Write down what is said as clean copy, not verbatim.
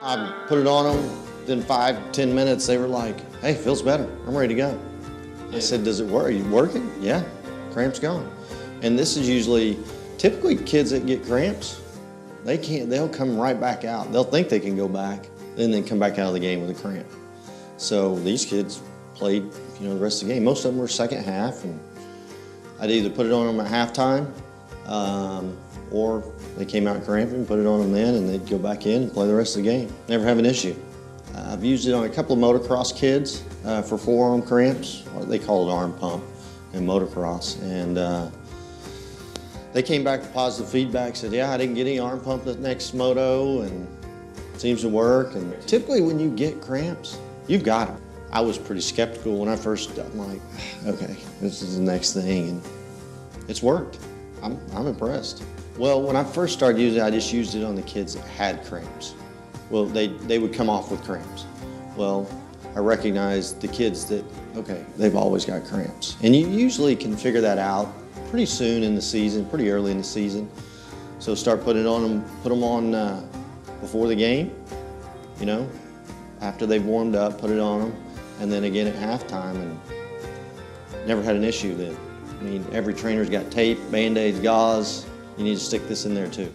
I put it on them, then 5-10 minutes, they were like, hey, feels better, I'm ready to go. I said, does it work? Are you working? Yeah, cramps gone. And this is usually, typically kids that get cramps, they'll come right back out. They'll think they can go back, and then come back out of the game with a cramp. So these kids played, the rest of the game. Most of them were second half, and I'd either put it on them at halftime, or they came out cramping, put it on them then, and they'd go back in and play the rest of the game. Never have an issue. I've used it on a couple of motocross kids for forearm cramps. They call it arm pump in motocross. And they came back with positive feedback, said, yeah, I didn't get any arm pump the next moto, and it seems to work. And typically when you get cramps, you've got them. I was pretty skeptical when I first, I'm like, okay, this is the next thing, and it's worked. I'm impressed. Well, when I first started using it, I just used it on the kids that had cramps. Well, they would come off with cramps. Well, I recognized the kids that, okay, they've always got cramps. And you usually can figure that out pretty soon in the season, pretty early in the season. So start putting it on them, put them on before the game, after they've warmed up, put it on them, and then again at halftime, and never had an issue then. I mean, every trainer's got tape, Band-Aids, gauze. You need to stick this in there too.